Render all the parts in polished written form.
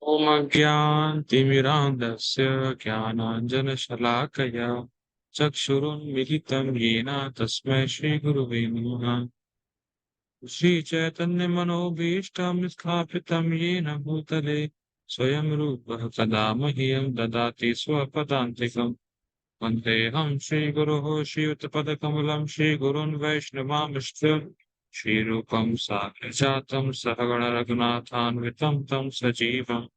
ॐ अज्ञानतिमिरान्धस्य ज्ञानाञ्जनशलाकया चक्षुरुन्मिलितं येन तस्मै श्रीगुरुवे नमः। श्रीचैतन्यमनोभीष्टं स्थापितं येन भूतले स्वयं रूपः कदा मह्यं ददाति स्वपदान्तिकम्। वन्देऽहं श्रीगुरोः श्रीयुतपदकमलं श्रीगुरून् वैष्णवांश्च श्रीरूपं साग्रजातं सहगण रघुनाथान्वितं तं सजीवम्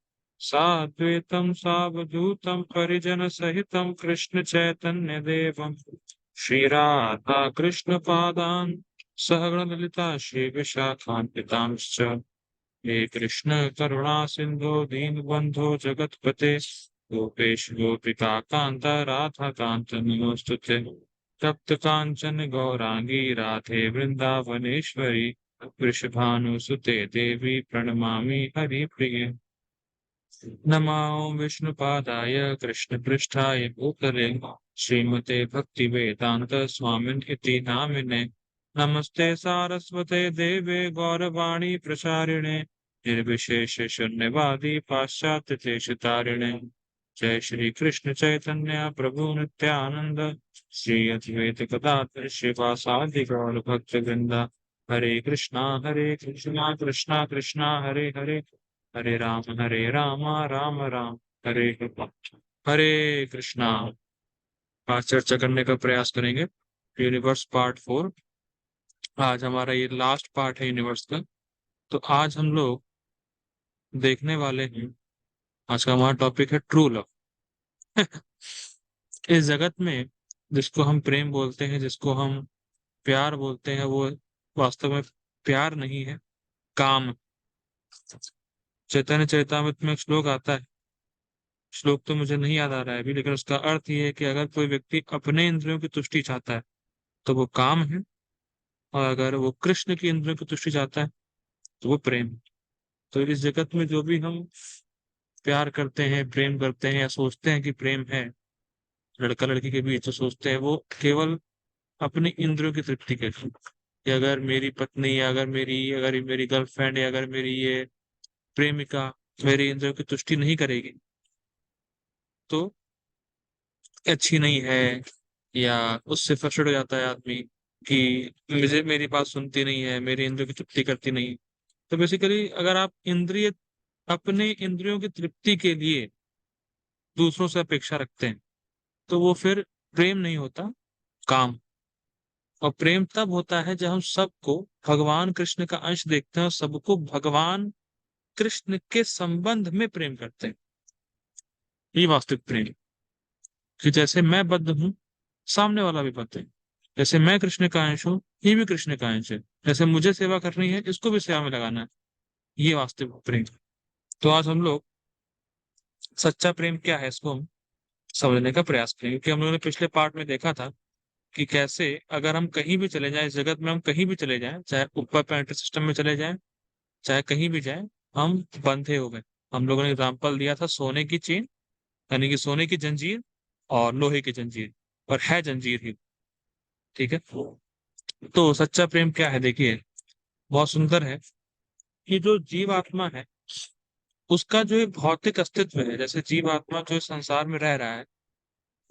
साद्वैतं सावधूतं परिजनसहितं कृष्णचैतन्यदेवं श्रीराधा कृष्णपादान् सहगण ललिता श्रीविशाखान्वितांश्च हे कृष्ण करुणा सिंधु दीनबंधो जगतपते गोपेश गोपिका कांत राधा कांत नमोस्तुते तप्त कांचन गौरांगी राधे वृंदावनेश्वरी वृषभानुसुते देवी प्रणमामि हरिप्रिये नमो विष्णुपादाय कृष्णपृष्ठाय भूतले श्रीमते भक्तिवेदांत स्वामिनिति नामिने नमस्ते सारस्वते देवे गौरवाणी प्रचारिणे निर्विशेष शून्यवादी पाश्चात्य देशतारिणे जय श्री कृष्ण चैतन्य प्रभु नित्यानंद श्री अद्वैत गदाधर श्रीवासादि गौर भक्त वृंदा हरे कृष्णा कृष्णा कृष्णा हरे हरे हरे राम राम राम हरे हरे हरे कृष्णा। आज चर्चा करने का प्रयास करेंगे यूनिवर्स पार्ट 4। आज हमारा ये लास्ट पार्ट है यूनिवर्स का। तो आज हम लोग देखने वाले हैं, आज का हमारा टॉपिक है ट्रू लव। इस जगत में जिसको हम प्रेम बोलते हैं, जिसको हम प्यार बोलते हैं, वो वास्तव में प्यार नहीं है, काम। चैतन्य चरितामृत में एक श्लोक आता है, श्लोक तो मुझे नहीं याद आ रहा है अभी, लेकिन उसका अर्थ ये है कि अगर कोई व्यक्ति अपने इंद्रियों की तुष्टि चाहता है तो वो काम है, और अगर वो कृष्ण की इंद्रियों की तुष्टि चाहता है तो वो प्रेम है। तो इस जगत में जो भी हम प्यार करते हैं, प्रेम करते हैं, या सोचते हैं कि प्रेम है लड़का लड़की के बीच, जो सोचते हैं वो केवल अपनी इंद्रियों की तृप्ति के लिए, कि अगर मेरी पत्नी, या अगर मेरी गर्लफ्रेंड, या अगर मेरी ये प्रेमिका मेरी इंद्रियों की तुष्टि नहीं करेगी तो अच्छी नहीं है, या उससे फ्रस्ट्रेट हो जाता है आदमी कि मुझे मेरी बात सुनती नहीं है, मेरी इंद्रियों की तृप्ति करती नहीं। तो बेसिकली अगर आप अपने इंद्रियों की तृप्ति के लिए दूसरों से अपेक्षा रखते हैं तो वो फिर प्रेम नहीं होता, काम। और प्रेम तब होता है जब हम सबको भगवान कृष्ण का अंश देखते हैं और सबको भगवान कृष्ण के संबंध में प्रेम करते हैं। ये वास्तविक प्रेम, कि जैसे मैं बद्ध हूँ सामने वाला भी बद्ध है, जैसे मैं कृष्ण का अंश हूँ ये भी कृष्ण का अंश है, जैसे मुझे सेवा करनी है इसको भी सेवा में लगाना है। ये वास्तविक प्रेम। तो आज हम लोग सच्चा प्रेम क्या है इसको हम समझने का प्रयास करेंगे, क्योंकि हम लोगों ने पिछले पार्ट में देखा था कि कैसे अगर हम कहीं भी चले जाएं, इस जगत में हम कहीं भी चले जाएं, चाहे ऊपर प्लानेटरी सिस्टम में चले जाएं, चाहे कहीं भी जाएं, हम बंधे हो गए। हम लोगों ने एग्जाम्पल दिया था सोने की चेन, यानी कि सोने की जंजीर और लोहे की जंजीर, और है जंजीर ही। ठीक है। तो सच्चा प्रेम क्या है, देखिए बहुत सुंदर है कि जो जीव आत्मा है उसका जो एक भौतिक अस्तित्व है, जैसे जीव आत्मा जो इस संसार में रह रहा है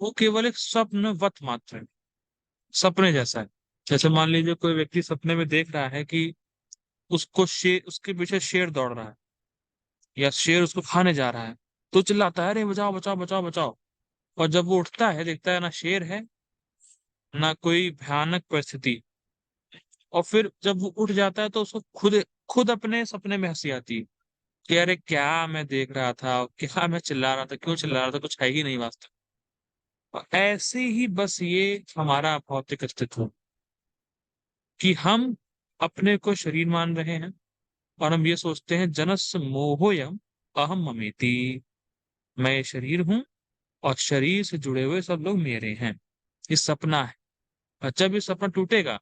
वो केवल एक स्वप्नवत मात्र है, सपने जैसा है। जैसे मान लीजिए कोई व्यक्ति सपने में देख रहा है कि उसके पीछे शेर दौड़ रहा है, या शेर उसको खाने जा रहा है, तो चिल्लाता है अरे बचाओ बचाओ बचाओ बचाओ। और जब वो उठता है देखता है ना शेर है ना कोई भयानक परिस्थिति, और फिर जब वो उठ जाता है तो उसको खुद खुद अपने सपने में हंसी आती है कि अरे क्या मैं देख रहा था, क्या मैं चिल्ला रहा था, क्यों चिल्ला रहा था, कुछ है ही नहीं वास्तव। और ऐसे ही बस ये हमारा भौतिक अस्तित्व, कि हम अपने को शरीर मान रहे हैं और हम ये सोचते हैं जनस मोहोयम अहम ममेति, मैं ये शरीर हूं और शरीर से जुड़े हुए सब लोग मेरे हैं। ये सपना है। और जब ये सपना टूटेगा,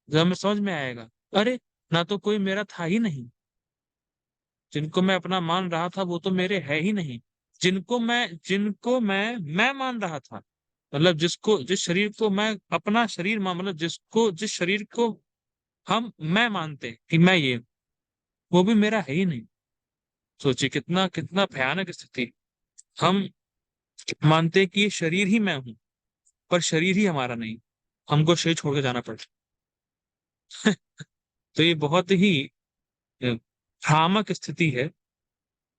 जब हमें समझ में आएगा अरे ना तो कोई मेरा था ही नहीं, जिनको मैं अपना मान रहा था वो तो मेरे है ही नहीं, जिनको मैं मान रहा था, मतलब जिस शरीर को मैं अपना शरीर मान, मतलब जिस शरीर को हम मैं मानते कि मैं ये, वो भी मेरा है ही नहीं। सोचिए कितना कितना भयानक स्थिति। हम मानते हैं कि ये शरीर ही मैं हूं, पर शरीर ही हमारा नहीं, हमको शरीर छोड़ के जाना पड़ता। तो ये बहुत ही भ्रामक स्थिति है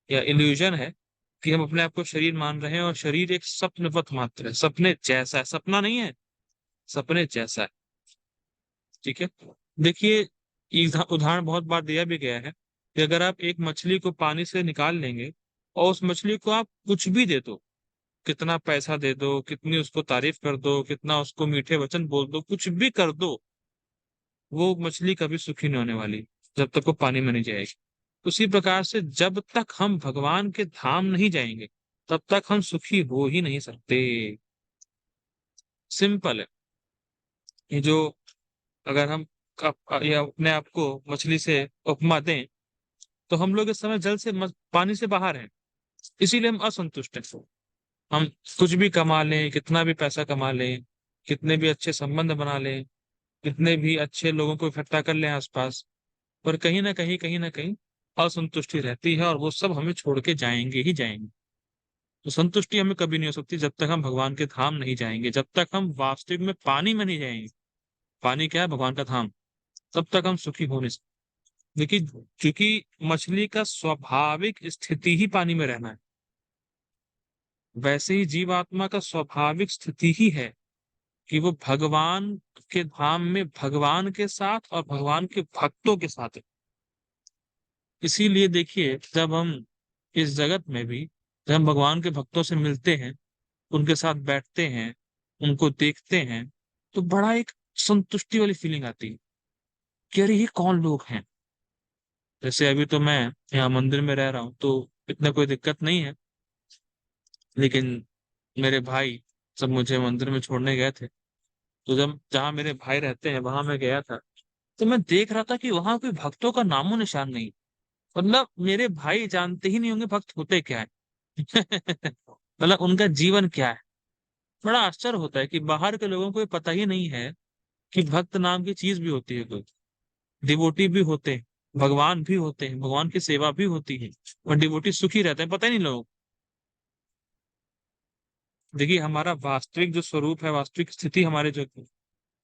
या इल्यूजन है कि हम अपने आप को शरीर मान रहे हैं, और शरीर एक स्वप्नवत मात्र है, सपने जैसा है, सपना नहीं है, सपने जैसा है। ठीक है। देखिए, उदाहरण बहुत बार दिया भी गया है कि अगर आप एक मछली को पानी से निकाल लेंगे और उस मछली को आप कुछ भी दे दो, कितना पैसा दे दो, कितनी उसको तारीफ कर दो, कितना उसको मीठे वचन बोल दो, कुछ भी कर दो, वो मछली कभी सुखी नहीं होने वाली जब तक वो पानी में नहीं जाएगी। उसी प्रकार से जब तक हम भगवान के धाम नहीं जाएंगे, तब तक हम सुखी हो ही नहीं सकते। सिंपल है। ये जो, अगर हम या अपने आप को मछली से उपमा दें, तो हम लोग इस समय जल से पानी से बाहर हैं, इसीलिए हम असंतुष्ट हैं। हम कुछ भी कमा लें, कितना भी पैसा कमा लें, कितने भी अच्छे संबंध बना लें, कितने भी अच्छे लोगों को इकट्ठा कर लें आसपास, पर कहीं ना कहीं असंतुष्टि रहती है, और वो सब हमें छोड़ के जाएंगे ही जाएंगे। तो संतुष्टि हमें कभी नहीं हो सकती जब तक हम भगवान के धाम नहीं जाएंगे, जब तक हम वास्तविक में पानी में नहीं जाएंगे। पानी क्या है? भगवान का धाम। तब तक हम सुखी हो नहीं सकते। देखिए, क्योंकि मछली का स्वाभाविक स्थिति ही पानी में रहना है, वैसे ही जीवात्मा का स्वाभाविक स्थिति ही है कि वो भगवान के धाम में भगवान के साथ और भगवान के भक्तों के साथ है। इसीलिए देखिए, जब हम इस जगत में भी, जब हम भगवान के भक्तों से मिलते हैं, उनके साथ बैठते हैं, उनको देखते हैं, तो बड़ा एक संतुष्टि वाली फीलिंग आती है कि अरे ये कौन लोग हैं। जैसे अभी तो मैं यहाँ मंदिर में रह रहा हूँ, तो इतना कोई दिक्कत नहीं है, लेकिन मेरे भाई सब मुझे मंदिर में छोड़ने गए थे, तो जब जहाँ मेरे भाई रहते हैं वहां मैं गया था, तो मैं देख रहा था कि वहां कोई भक्तों का नामो निशान नहीं। मतलब मेरे भाई जानते ही नहीं होंगे भक्त होते क्या है। मतलब उनका जीवन क्या है। बड़ा आश्चर्य होता है कि बाहर के लोगों को ये पता ही नहीं है कि भक्त नाम की चीज भी होती है कोई। डिवोटी भी होते हैं, भगवान भी होते हैं, भगवान की सेवा भी होती है, और डिवोटी सुखी रहते हैं, पता ही नहीं लोगों को। देखिए, हमारा वास्तविक जो स्वरूप है, वास्तविक स्थिति, हमारे जो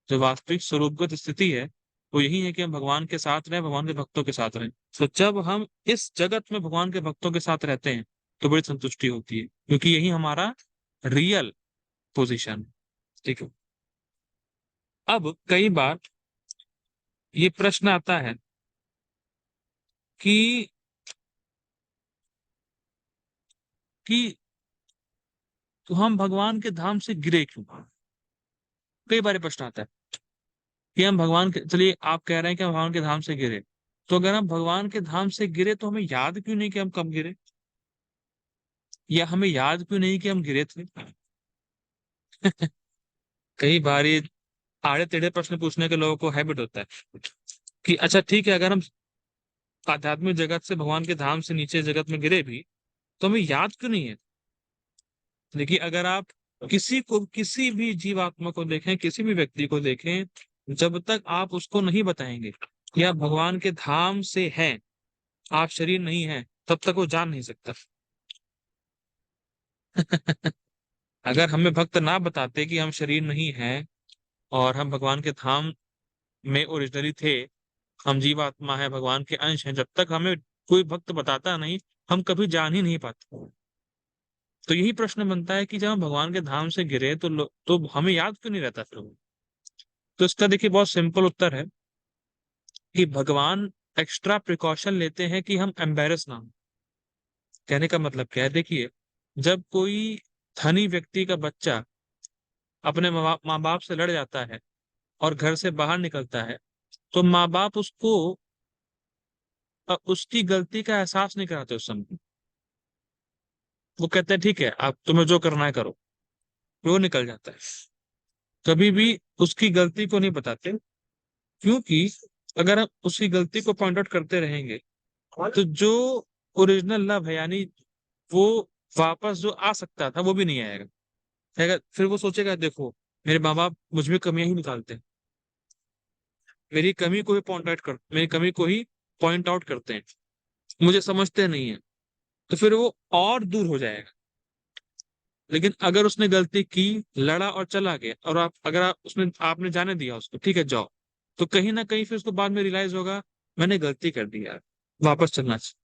जो वास्तविक स्वरूपगत स्थिति है, वो यही है कि हम भगवान के साथ रहें, भगवान के भक्तों के साथ रहें। तो जब हम इस जगत में भगवान के भक्तों के साथ रहते हैं, तो बड़ी संतुष्टि होती है, क्योंकि यही हमारा रियल पोजीशन है। ठीक है। अब कई बार ये प्रश्न आता है कि कि तो हम भगवान के धाम से गिरे क्यों? कई बार ये प्रश्न आता है कि हम भगवान के, चलिए आप कह रहे हैं कि हम भगवान के धाम से गिरे, तो अगर हम भगवान के धाम से गिरे तो हमें याद क्यों नहीं कि हम कब गिरे, या हमें याद क्यों नहीं कि हम गिरे थे? कई बार ये आड़े टेढ़े प्रश्न पूछने के लोगों को हैबिट होता है कि अच्छा ठीक है, अगर हम आध्यात्मिक जगत से, भगवान के धाम से नीचे जगत में गिरे भी, तो हमें याद क्यों नहीं है? देखिए, अगर आप किसी को, किसी भी जीवात्मा को देखें, किसी भी व्यक्ति को देखें, जब तक आप उसको नहीं बताएंगे कि आप भगवान के धाम से हैं, आप शरीर नहीं हैं, तब तक वो जान नहीं सकता। अगर हमें भक्त ना बताते कि हम शरीर नहीं हैं और हम भगवान के धाम में ओरिजिनली थे, हम जीवात्मा है, भगवान के अंश हैं, जब तक हमें कोई भक्त बताता नहीं, हम कभी जान ही नहीं पाते। तो यही प्रश्न बनता है कि जब हम भगवान के धाम से गिरे, तो हमें याद क्यों नहीं रहता फिर वो? तो इसका देखिए बहुत सिंपल उत्तर है कि भगवान एक्स्ट्रा प्रिकॉशन लेते हैं कि हम एम्बेरस ना हो। कहने का मतलब क्या है? देखिए, जब कोई धनी व्यक्ति का बच्चा अपने माँ बाप से लड़ जाता है और घर से बाहर निकलता है, तो माँ बाप उसको उसकी गलती का एहसास नहीं कराते उस समय। वो कहते हैं ठीक है, आप तुम्हें जो करना है करो, वो निकल जाता है। कभी भी उसकी गलती को नहीं बताते, क्योंकि अगर हम उसकी गलती को पॉइंट आउट करते रहेंगे, तो जो ओरिजिनल लव है, यानी वो वापस जो आ सकता था, वो भी नहीं आएगा। फिर वो सोचेगा देखो, मेरे माँ बाप मुझ में कमियां ही निकालते हैं, मेरी कमी को ही पॉइंट आउट कर मेरी कमी को ही पॉइंट आउट करते हैं, मुझे समझते नहीं है। तो फिर वो और दूर हो जाएगा। लेकिन अगर उसने गलती की, लड़ा और चला गया, और अगर उसने आपने जाने दिया उसको, ठीक है जाओ, तो कहीं ना कहीं फिर उसको बाद में रियलाइज होगा, मैंने गलती कर दी यार, वापस चलना चाहिए।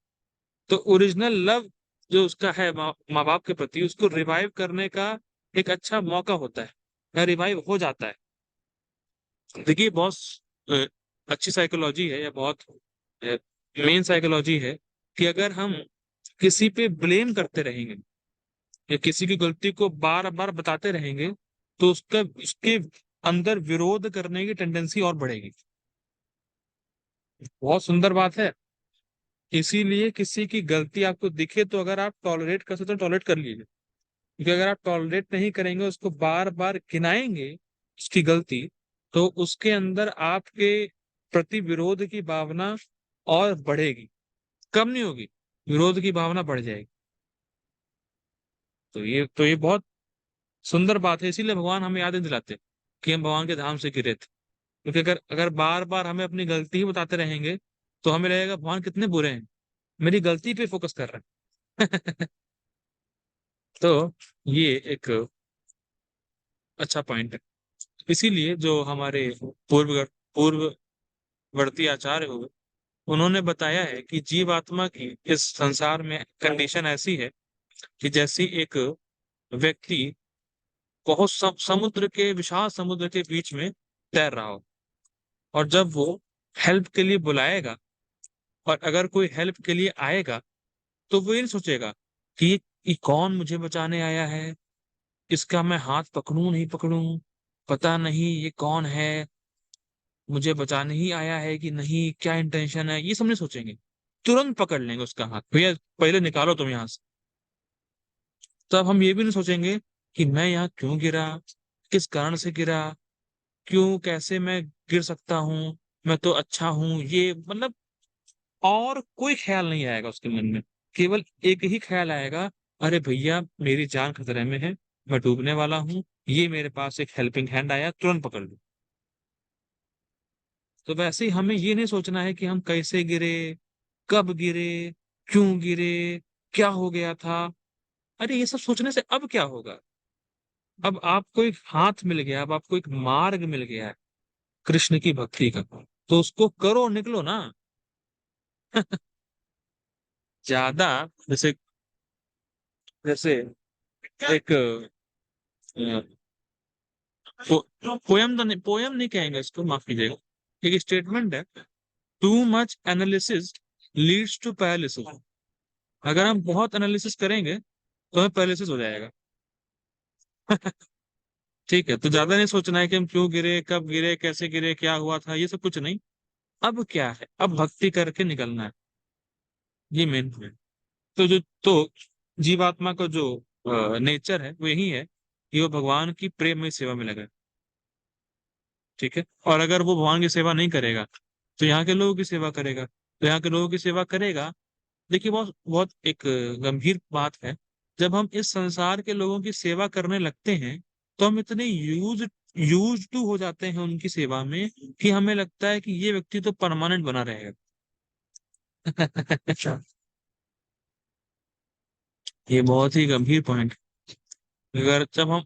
तो ओरिजिनल लव जो उसका है माँ बाप के प्रति, उसको रिवाइव करने का एक अच्छा मौका होता है, या रिवाइव हो जाता है। देखिए बहुत अ, अच्छी साइकोलॉजी है, या बहुत मेन साइकोलॉजी है, कि अगर हम किसी पे ब्लेम करते रहेंगे, या किसी की गलती को बार बार बताते रहेंगे, तो उसके अंदर विरोध करने की टेंडेंसी और बढ़ेगी। बहुत सुंदर बात है। इसीलिए किसी की गलती आपको दिखे, तो अगर आप टॉलरेट कर सकते हो टॉलरेट कर लीजिए, क्योंकि अगर आप टॉलरेट नहीं करेंगे, उसको बार बार गिनाएंगे उसकी गलती, तो उसके अंदर आपके प्रति विरोध की भावना और बढ़ेगी, कम नहीं होगी, विरोध की भावना बढ़ जाएगी। तो ये बहुत सुंदर बात है। इसीलिए भगवान हमें याद नहीं दिलाते कि हम भगवान के धाम से गिरे थे। क्योंकि अगर अगर बार बार हमें अपनी गलती ही बताते रहेंगे, तो हमें लगेगा भगवान कितने बुरे हैं, मेरी गलती पे फोकस कर रहे हैं। तो ये एक अच्छा पॉइंट है। इसीलिए जो हमारे पूर्ववर्ती आचार्य हुए, उन्होंने बताया है कि जीवात्मा की इस संसार में कंडीशन ऐसी है कि जैसी एक व्यक्ति बहुत समुद्र के विशाल समुद्र के बीच में तैर रहा हो, और जब वो हेल्प के लिए बुलाएगा, और अगर कोई हेल्प के लिए आएगा, तो वो ये नहीं सोचेगा कि ये कौन मुझे बचाने आया है, इसका मैं हाथ पकड़ूं नहीं पकड़ूं, पता नहीं ये कौन है, मुझे बचाने ही आया है कि नहीं, क्या इंटेंशन है, ये सब नहीं सोचेंगे। तुरंत पकड़ लेंगे उसका हाथ, भैया पहले निकालो तुम यहाँ से। तब हम ये भी नहीं सोचेंगे कि मैं यहाँ क्यों गिरा, किस कारण से गिरा, क्यों कैसे मैं गिर सकता हूँ, मैं तो अच्छा हूँ, ये मतलब और कोई ख्याल नहीं आएगा उसके मन में। केवल एक ही ख्याल आएगा, अरे भैया मेरी जान खतरे में है, मैं डूबने वाला हूँ, ये मेरे पास एक हेल्पिंग हैंड आया, तुरंत पकड़ लो। तो वैसे ही हमें ये नहीं सोचना है कि हम कैसे गिरे, कब गिरे, क्यों गिरे, क्या हो गया था। अरे ये सब सोचने से अब क्या होगा। अब आपको एक हाथ मिल गया, अब आपको एक मार्ग मिल गया है कृष्ण की भक्ति का, तो उसको करो, निकलो ना। ज्यादा जैसे जैसे एक पोयम नहीं कहेंगे इसको, माफ कीजिएगा, एक स्टेटमेंट है, too much analysis leads to paralysis. अगर हम बहुत एनालिसिस करेंगे, तो हमें पैरालिसिस हो जाएगा। ठीक है, तो ज्यादा नहीं सोचना है कि हम क्यों गिरे, कब गिरे, कैसे गिरे, क्या हुआ था, ये सब कुछ नहीं। अब क्या है, अब भक्ति करके निकलना है, ये मेन है। तो जीवात्मा का जो नेचर है वो यही है कि वो भगवान की प्रेम में सेवा में लगा है। ठीक है, और अगर वो भगवान की सेवा नहीं करेगा, तो यहाँ के लोगों की सेवा करेगा, तो यहाँ के लोगों की सेवा करेगा। देखिए बहुत बहुत एक गंभीर बात है, जब हम इस संसार के लोगों की सेवा करने लगते हैं, तो हम इतने यूज टू हो जाते हैं उनकी सेवा में, कि हमें लगता है कि ये व्यक्ति तो परमानेंट बना रहेगा। ये बहुत ही गंभीर पॉइंट। अगर जब हम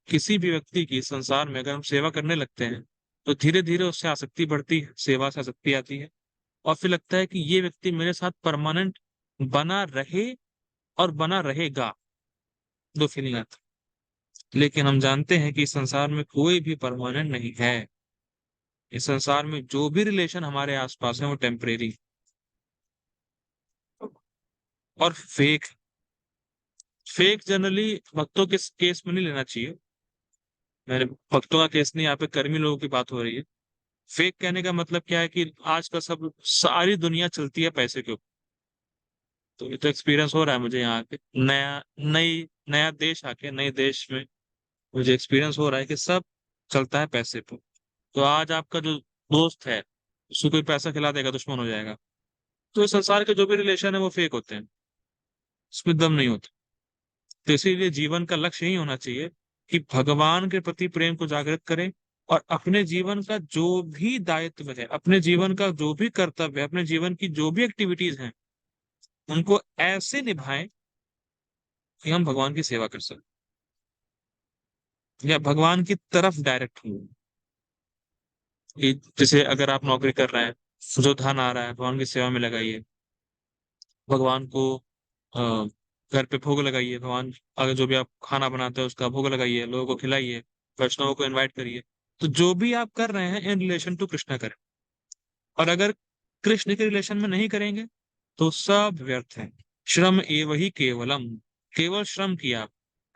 किसी भी व्यक्ति की संसार में अगर हम सेवा करने लगते हैं, तो धीरे धीरे उससे आसक्ति बढ़ती है, सेवा से आसक्ति आती है, और फिर लगता है कि ये व्यक्ति मेरे साथ परमानेंट बना रहे और बना रहेगा, दो फीलिंग आती। लेकिन हम जानते हैं कि इस संसार में कोई भी परमानेंट नहीं है। इस संसार में जो भी रिलेशन हमारे आसपास है वो टेम्परेरी और फेक। फेक जनरली भक्तों के केस में नहीं लेना चाहिए, मैंने भक्तों का केस नहीं, यहाँ पे कर्मी लोगों की बात हो रही है। फेक कहने का मतलब क्या है कि आज का सब सारी दुनिया चलती है पैसे के ऊपर। तो ये तो एक्सपीरियंस हो रहा है मुझे यहाँ पे, नया देश आके, नए देश में मुझे एक्सपीरियंस हो रहा है कि सब चलता है पैसे पे। तो आज आपका जो दोस्त है, उसको कोई पैसा खिला देगा, दुश्मन हो जाएगा। तो इस संसार के जो भी रिलेशन है वो फेक होते हैं, उसमें दम नहीं होता। तो इसीलिए जीवन का लक्ष्य यही होना चाहिए कि भगवान के प्रति प्रेम को जागृत करें, और अपने जीवन का जो भी दायित्व है, अपने जीवन का जो भी कर्तव्य है, अपने जीवन की जो भी एक्टिविटीज हैं, उनको ऐसे निभाएं कि हम भगवान की सेवा कर सकें या भगवान की तरफ डायरेक्ट हो। कि जैसे अगर आप नौकरी कर रहे हैं, जो धन आ रहा है भगवान की सेवा में लगाइए, भगवान को अ, घर पे भोग लगाइए, भगवान अगर जो भी आप खाना बनाते हैं उसका भोग लगाइए, लोगों को खिलाइए, वैष्णवों को इनवाइट करिए। तो जो भी आप कर रहे हैं इन रिलेशन टू कृष्णा करें। और अगर कृष्ण के रिलेशन में नहीं करेंगे तो सब व्यर्थ है। श्रम एव ही केवलम, केवल श्रम किया,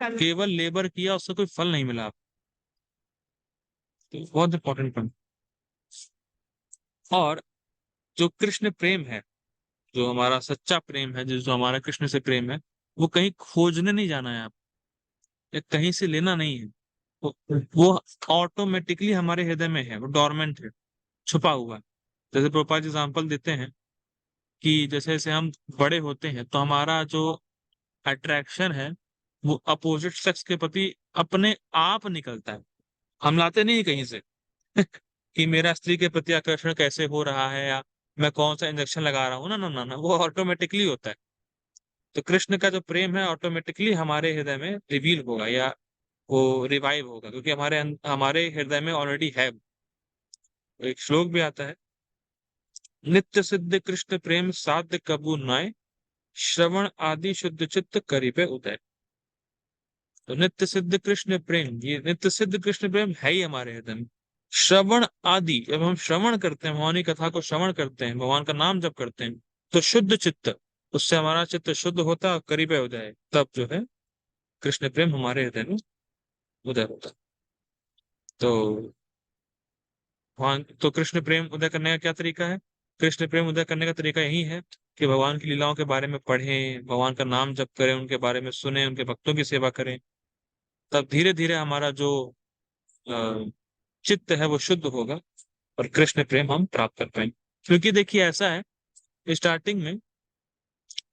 केवल लेबर किया, उससे कोई फल नहीं मिला। तो बहुत इंपॉर्टेंट पॉइंट। और जो कृष्ण प्रेम है, जो हमारा सच्चा प्रेम है, जो हमारा कृष्ण से प्रेम है, वो कहीं खोजने नहीं जाना है आप, या कहीं से लेना नहीं है। वो ऑटोमेटिकली हमारे हृदय में है, वो डोरमेंट है, छुपा हुआ है। जैसे प्रोपा जी एग्जाम्पल देते हैं कि जैसे जैसे हम बड़े होते हैं तो हमारा जो अट्रैक्शन है वो अपोजिट सेक्स के प्रति अपने आप निकलता है। हम लाते नहीं कहीं से कि मेरा स्त्री के प्रति आकर्षण कैसे हो रहा है, या मैं कौन सा इंजेक्शन लगा रहा हूँ। ना ना ना ना, वो ऑटोमेटिकली होता है। तो कृष्ण का जो प्रेम है ऑटोमेटिकली हमारे हृदय में रिवील होगा, या वो रिवाइव होगा, क्योंकि हमारे हृदय में ऑलरेडी है। एक श्लोक भी आता है, नित्य सिद्ध कृष्ण प्रेम साध्य कबू नाय, श्रवण आदि शुद्ध चित्त करीबे उदय। तो नित्य सिद्ध कृष्ण प्रेम, ये नित्य सिद्ध कृष्ण प्रेम है ही हमारे हृदय में। श्रवण आदि, जब हम श्रवण करते हैं, भगवान की कथा को श्रवण करते हैं, भगवान का नाम जप करते हैं, तो शुद्ध चित्त, उससे हमारा चित्त शुद्ध होता है, करीब हो जाए, तब जो है कृष्ण प्रेम हमारे हृदय में उदय होता है। तो भगवान, तो कृष्ण प्रेम उदय करने का क्या तरीका है? कृष्ण प्रेम उदय करने का तरीका यही है कि भगवान की लीलाओं के बारे में पढ़ें, भगवान का नाम जप करें, उनके बारे में सुने, उनके भक्तों की सेवा करें। तब धीरे धीरे हमारा जो अ, चित्त है वो शुद्ध होगा, और कृष्ण प्रेम हम प्राप्त कर पाएंगे। क्योंकि देखिए ऐसा है, स्टार्टिंग में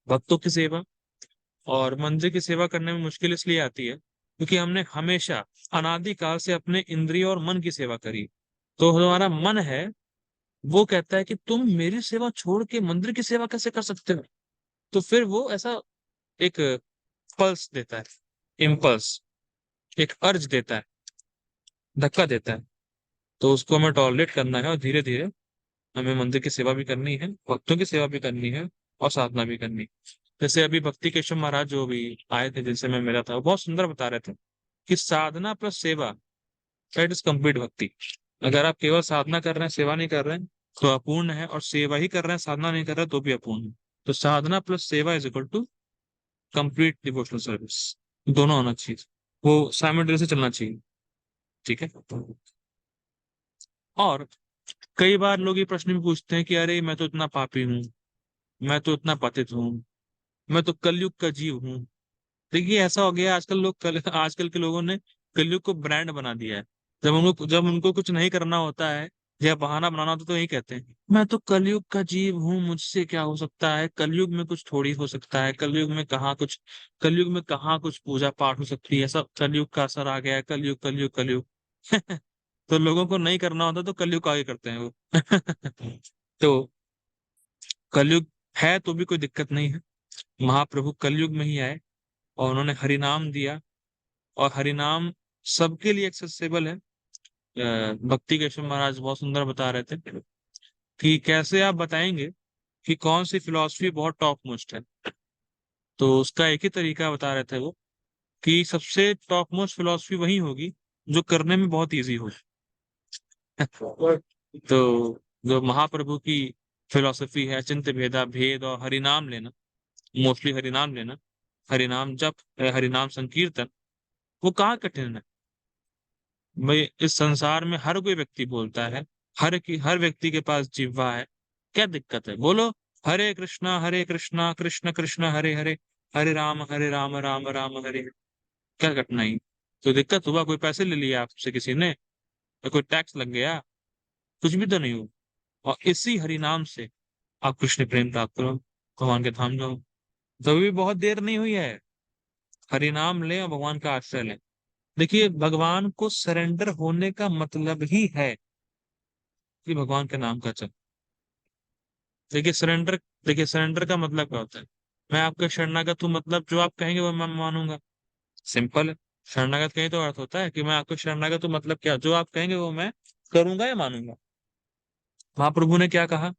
भक्तों की सेवा और मंदिर की सेवा करने में मुश्किल इसलिए आती है क्योंकि हमने हमेशा अनादिकाल से अपने इंद्रिय और मन की सेवा करी। तो हमारा मन है, वो कहता है कि तुम मेरी सेवा छोड़ के मंदिर की सेवा कैसे कर सकते हो। तो फिर वो ऐसा एक पल्स देता है, इम्पल्स, एक अर्ज देता है, धक्का देता है। तो उसको हमें टॉलरेट करना है, और धीरे धीरे हमें मंदिर की सेवा भी करनी है, भक्तों की सेवा भी करनी है, और साधना भी करनी है। जैसे अभी भक्ति केशव महाराज जो भी आए थे, जिनसे मैं मिला था, वो बहुत सुंदर बता रहे थे कि साधना प्लस सेवा, दैट इज कंप्लीट भक्ति। अगर आप केवल साधना कर रहे हैं, सेवा नहीं कर रहे हैं, तो अपूर्ण है, और सेवा ही कर रहे हैं, साधना नहीं कर रहे हैं, तो भी अपूर्ण है। तो sadhana plus seva is equal to complete devotional service. दोनों होना चाहिए, वो साइमल्टेनियसली चलना चाहिए। ठीक है। और कई बार लोग ये प्रश्न भी पूछते हैं कि अरे मैं तो इतना पापी हूँ, मैं तो इतना पतित हूँ, मैं तो कलयुग का जीव हूँ। देखिए ऐसा हो गया आजकल, आजकल के लोगों ने कलयुग को ब्रांड बना दिया है। जब उनको कुछ नहीं करना होता है या बहाना बनाना होता है, तो यही कहते हैं, मैं तो कलयुग का जीव हूँ, मुझसे क्या हो सकता है, कलयुग में कुछ थोड़ी हो सकता है, कलयुग में कहाँ कुछ पूजा पाठ हो सकती है, सब कलयुग का असर आ गया है, कलयुग कलयुग कलयुग। तो लोगों को नहीं करना होता तो कलयुग आगे करते हैं वो। तो कलयुग है तो भी कोई दिक्कत नहीं है। महाप्रभु कलयुग में ही आए, और उन्होंने हरिनाम दिया, और हरिनाम सबके लिए एक्सेसिबल है। भक्ति केशव महाराज बहुत सुंदर बता रहे थे कि कैसे आप बताएंगे कि कौन सी फिलॉसफी बहुत टॉप मोस्ट है। तो उसका एक ही तरीका बता रहे थे वो, कि सबसे टॉप मोस्ट फिलॉसफी वही होगी जो करने में बहुत इजी हो। तो जो महाप्रभु की फिलॉसफी है, चिंत भेदा भेद और हरिनाम लेना, मोस्टली हरिनाम लेना, हरिनाम जप, हरिनाम संकीर्तन, वो कहाँ कठिन है भाई। इस संसार में हर कोई व्यक्ति बोलता है, हर व्यक्ति के पास जिह्वा है। क्या दिक्कत है बोलो? हरे कृष्णा कृष्ण कृष्ण हरे हरे, हरे राम राम राम हरे हरे। क्या कठिनाई? तो दिक्कत हुआ, कोई पैसे ले लिया आपसे किसी ने, या कोई टैक्स लग गया? कुछ भी तो नहीं हो। और इसी हरि नाम से आप कृष्ण प्रेम प्राप्त करो, भगवान के धाम जाओ। तो भी बहुत देर नहीं हुई है, हरि नाम लें और भगवान का आश्रय लें। देखिए भगवान को सरेंडर होने का मतलब ही है कि भगवान के नाम का जप। देखिए सरेंडर देखिए सरेंडर का मतलब क्या होता है? मैं आपका शरणागत हूँ, मतलब जो आप कहेंगे वो मैं मानूंगा। सिंपल है। शरणागत का ही तो अर्थ होता है कि मैं आपको शरणागत हूँ, मतलब क्या, जो आप कहेंगे वो मैं करूंगा या मानूंगा। महाप्रभु ने क्या कहा?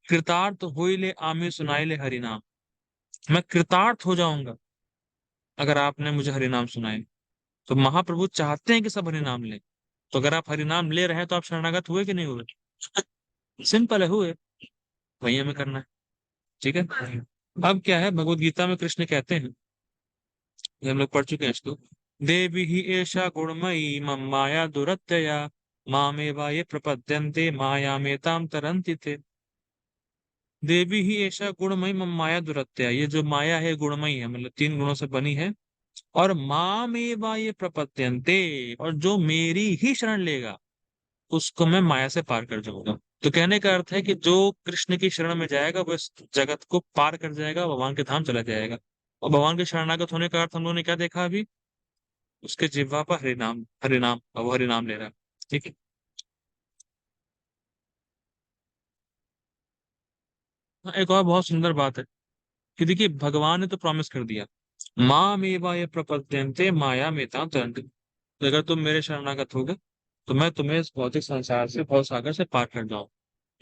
कृतार्थ हो ले आमे सुनाई ले हरि नाम। मैं कृतार्थ हो जाऊंगा अगर आपने मुझे हरि नाम सुनाए। तो महाप्रभु चाहते हैं कि सब हरि नाम लें। तो अगर आप हरि नाम ले रहे हैं तो आप शरणागत हुए कि नहीं हुए? सिंपल है, हुए। वही हमें करना है। ठीक है। अब क्या है, भगवत गीता में कृष्ण कहते हैं, ये हम लोग पढ़ चुके हैं इसको। देवी ही एषा गुणमयी मम माया दुरत्यया मामेवा ये प्रपद्यन्ते माया मेताम तरन्ति ते। देवी ही ऐसा गुणमयी मम माया दुरत्यया, ये जो माया है गुणमयी है, मतलब 3 गुणों से बनी है। और मामेवा ये प्रपद्यन्ते, और जो मेरी ही शरण लेगा उसको मैं माया से पार कर जाऊंगा। तो कहने का अर्थ है कि जो कृष्ण की शरण में जाएगा वो इस जगत को पार कर जाएगा, भगवान के धाम चला जाएगा। और भगवान के शरणागत होने का अर्थ हम लोगों ने क्या देखा अभी? उसके जिह्वा पर हरिनाम, हरिनाम, अब वो हरिनाम ले रहा है। ठीक है। हाँ, एक और बहुत सुंदर बात है कि देखिए भगवान ने तो प्रॉमिस कर दिया, माँ मेवा ये प्रपद्यन्ते माया मेताम तरन्ति। तो अगर तुम मेरे शरणागत होगे तो मैं तुम्हें इस भौतिक संसार से, भव सागर से पार कर जाऊं,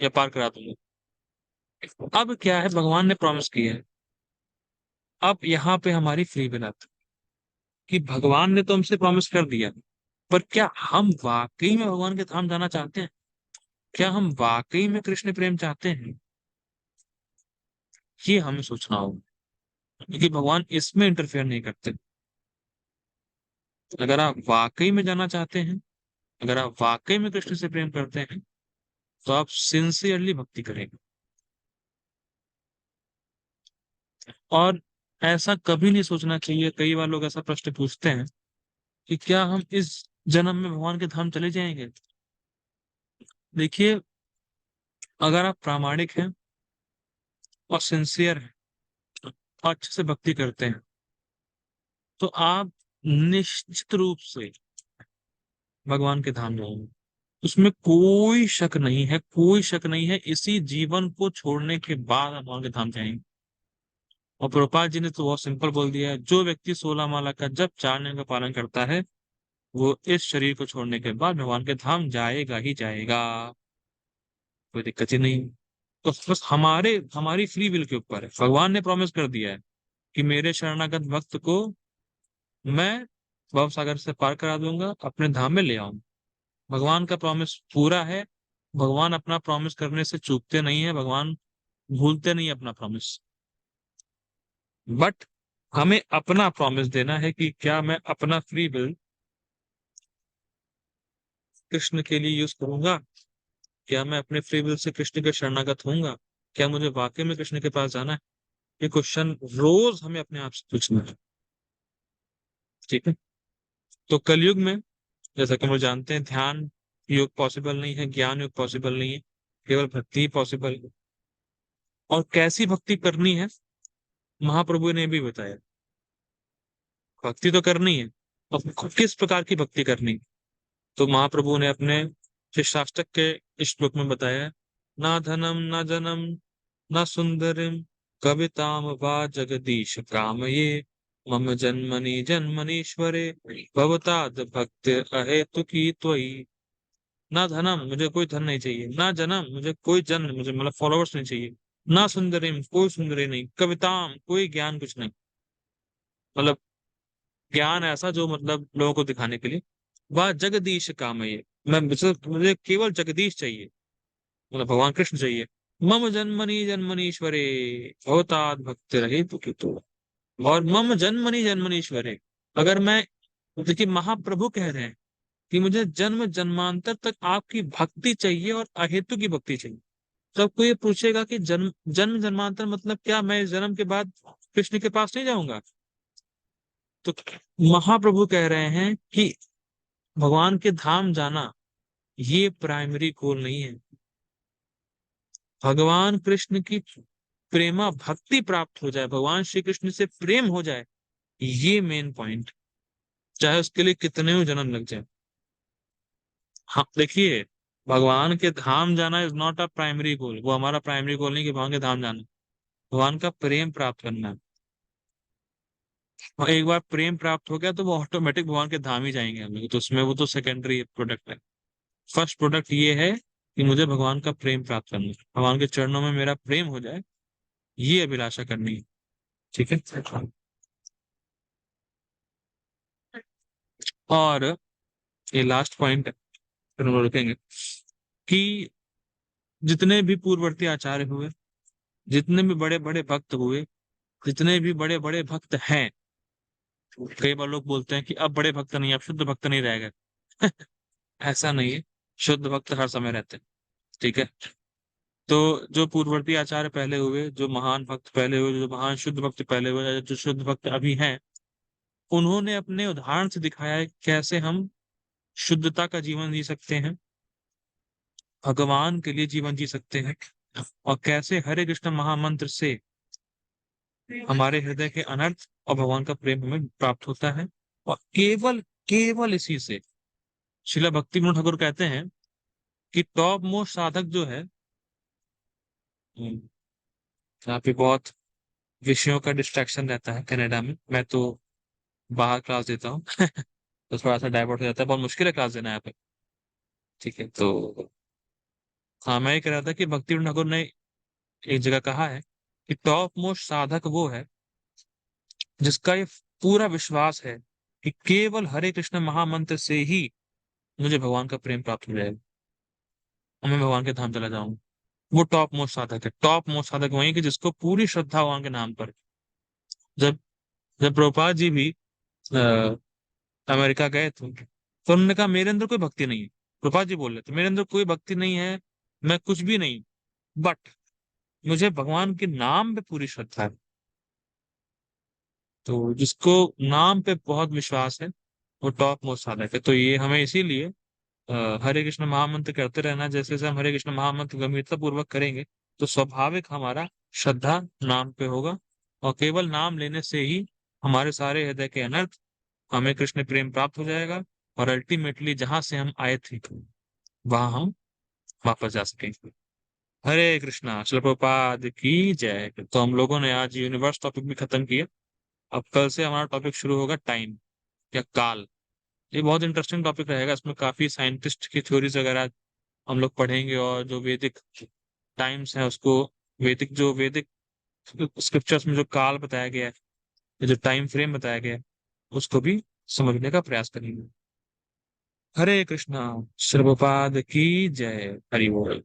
या पार करा दूंगा। अब क्या है, भगवान ने प्रॉमिस किया है। अब यहाँ पे हमारी फ्री विल आती है कि भगवान ने तो हमसे प्रॉमिस कर दिया, पर क्या हम वाकई में भगवान के धाम जाना चाहते हैं? क्या हम वाकई में कृष्ण प्रेम चाहते हैं? ये हमें सोचना होगा, क्योंकि भगवान इसमें इंटरफेयर नहीं करते। अगर आप वाकई में जाना चाहते हैं, अगर आप वाकई में कृष्ण से प्रेम करते हैं, तो आप सिंसियरली भक्ति करेंगे। और ऐसा कभी नहीं सोचना चाहिए, कई बार लोग ऐसा प्रश्न पूछते हैं कि क्या हम इस जन्म में भगवान के धाम चले जाएंगे। देखिए, अगर आप प्रामाणिक हैं और सिंसियर हैं और अच्छे से भक्ति करते हैं, तो आप निश्चित रूप से भगवान के धाम जाएंगे। उसमें कोई शक नहीं है, कोई शक नहीं है। इसी जीवन को छोड़ने के बाद आप भगवान के धाम जाएंगे। और प्रभुपाद जी ने तो बहुत सिंपल बोल दिया है, जो व्यक्ति 16 माला का जब 4 नियम का पालन करता है वो इस शरीर को छोड़ने के बाद भगवान के धाम जाएगा ही जाएगा। कोई दिक्कत ही नहीं। तो बस हमारे हमारी फ्री विल के ऊपर है। भगवान ने प्रॉमिस कर दिया है कि मेरे शरणागत भक्त को मैं भव सागर से पार करा दूंगा, अपने धाम में ले आऊंगा। भगवान का प्रॉमिस पूरा है। भगवान अपना प्रॉमिस करने से चूकते नहीं है, भगवान भूलते नहीं अपना प्रॉमिस। बट हमें अपना प्रॉमिस देना है कि क्या मैं अपना फ्री विल कृष्ण के लिए यूज करूंगा? क्या मैं अपने फ्री विल से कृष्ण के शरणागत होऊंगा? क्या मुझे वाकई में कृष्ण के पास जाना है? ये क्वेश्चन रोज हमें अपने आप से पूछना है। ठीक है। तो कलयुग में, जैसा कि हम लोग जानते हैं, ध्यान योग पॉसिबल नहीं है, ज्ञान योग पॉसिबल नहीं है, केवल भक्ति ही पॉसिबल है। और कैसी भक्ति करनी है, महाप्रभु ने भी बताया। भक्ति तो करनी है, अब किस प्रकार की भक्ति करनी? तो महाप्रभु ने अपने शिक्षाष्टक के श्लोक में बताया, ना धनम न जनम न सुंदरिम कविताम वा जगदीश काम ये मम जन्मनि जन्मनीश्वरे भवताद भक्त अहेतु की त्वयि। ना धनम, मुझे कोई धन नहीं चाहिए, ना जन्म, मुझे कोई जन्म, मुझे मतलब फॉलोअर्स नहीं चाहिए, ना सुंदरिम, कोई सुंदरी नहीं, कविताम, कोई ज्ञान कुछ नहीं, मतलब ज्ञान ऐसा जो मतलब लोगों को दिखाने के लिए। वह जगदीश काम है ये, मैं मुझे केवल जगदीश चाहिए, मतलब भगवान कृष्ण चाहिए। मम जन्मनि जन्मनीश्वरे भवताद भक्त रहे तो। और मम जन्मनि जन्मनीश्वरे, अगर मैं, देखिए महाप्रभु कह रहे हैं कि मुझे जन्म जन्मांतर तक आपकी भक्ति चाहिए और अहेतु की भक्ति चाहिए। तो आपको ये पूछेगा कि जन्म जन्म जन्मांतर मतलब क्या, मैं इस जन्म के बाद कृष्ण के पास नहीं जाऊंगा? तो महाप्रभु कह रहे हैं कि भगवान के धाम जाना ये प्राइमरी गोल नहीं है। भगवान कृष्ण की प्रेमा भक्ति प्राप्त हो जाए, भगवान श्री कृष्ण से प्रेम हो जाए, ये मेन पॉइंट, चाहे उसके लिए कितने ही जन्म लग जाए। हाँ देखिए, भगवान के धाम जाना is not a primary goal, वो हमारा प्राइमरी गोल नहीं कि भगवान के धाम जाना। भगवान का प्रेम प्राप्त करना है। और एक बार प्रेम प्राप्त हो गया तो वो ऑटोमेटिक भगवान के धाम ही जाएंगे हम लोग, तो उसमें वो तो सेकेंडरी प्रोडक्ट है। फर्स्ट प्रोडक्ट ये है कि मुझे भगवान का प्रेम प्राप्त करना है, भगवान के चरणों में मेरा प्रेम हो जाए, ये अभिलाषा करनी है। ठीक है। और ये लास्ट पॉइंट है, फिर हम लोग रुकेंगे, कि जितने भी पूर्ववर्ती आचार्य हुए, जितने भी बड़े बड़े भक्त हुए, जितने भी बड़े बड़े भक्त हैं, कई बार लोग बोलते हैं कि अब बड़े भक्त नहीं, अब शुद्ध भक्त नहीं रह गए। ऐसा नहीं है, शुद्ध भक्त हर समय रहते हैं। ठीक है। तो जो पूर्ववर्ती आचार्य पहले हुए, जो महान भक्त पहले हुए, जो महान शुद्ध भक्त पहले हुए, जो शुद्ध भक्त अभी हैं, उन्होंने अपने उदाहरण से दिखाया है कैसे हम शुद्धता का जीवन जी सकते हैं, भगवान के लिए जीवन जी सकते हैं, और कैसे हरे कृष्ण महामंत्र से हमारे हृदय के अनर्थ और भगवान का प्रेम हमें प्राप्त होता है। और केवल केवल इसी से, शिला भक्ति विनोद ठाकुर कहते हैं कि टॉप मोस्ट साधक जो है, यहाँ पे बहुत विषयों का डिस्ट्रैक्शन रहता है कनाडा में, मैं तो बाहर क्लास देता हूँ। तो थोड़ा सा डाइवर्ट हो जाता है, बहुत मुश्किल है क्लास देना यहाँ पे। ठीक है। तो हाँ, मैं ये कह रहा था कि भक्ति विनोद ठाकुर ने एक जगह कहा है कि टॉप मोस्ट साधक वो है जिसका ये पूरा विश्वास है कि केवल हरे कृष्ण महामंत्र से ही मुझे भगवान का प्रेम प्राप्त हो जाएगा और मैं भगवान के धाम चला जाऊंगा। वो टॉप मोस्ट साधक है। टॉप मोस्ट साधक वही कि जिसको पूरी श्रद्धा भगवान के नाम पर। जब जब प्रभुपाद जी भी अमेरिका गए थे, तो उन्होंने कहा मेरे अंदर कोई भक्ति नहीं है। प्रभुपाद जी बोल रहे थे मेरे अंदर कोई भक्ति नहीं है, मैं कुछ भी नहीं, बट मुझे भगवान के नाम पे पूरी श्रद्धा है। तो जिसको नाम पे बहुत विश्वास है, वो टॉप मोस्ट साधक है। तो ये हमें इसीलिए हरे कृष्ण महामंत्र करते रहना। जैसे जैसे हम हरे कृष्ण महामंत्र गंभीरता पूर्वक करेंगे, तो स्वाभाविक हमारा श्रद्धा नाम पे होगा, और केवल नाम लेने से ही हमारे सारे हृदय के अनर्थ, हमें कृष्ण प्रेम प्राप्त हो जाएगा, और अल्टीमेटली जहां से हम आए थे वहां हम वापस जा सकेंगे। हरे कृष्णा। श्रील प्रभुपाद की जय। तो हम लोगों ने आज यूनिवर्स टॉपिक भी खत्म किया। अब कल से हमारा टॉपिक शुरू होगा टाइम या काल। ये बहुत इंटरेस्टिंग टॉपिक रहेगा, इसमें काफी साइंटिस्ट की थ्योरीज वगैरह हम लोग पढ़ेंगे, और जो वैदिक टाइम्स है उसको, वैदिक स्क्रिप्चर्स में जो काल बताया गया है, या जो टाइम फ्रेम बताया गया है, उसको भी समझने का प्रयास करेंगे। हरे कृष्णा। श्री प्रभुपाद की जय। हरि बोल।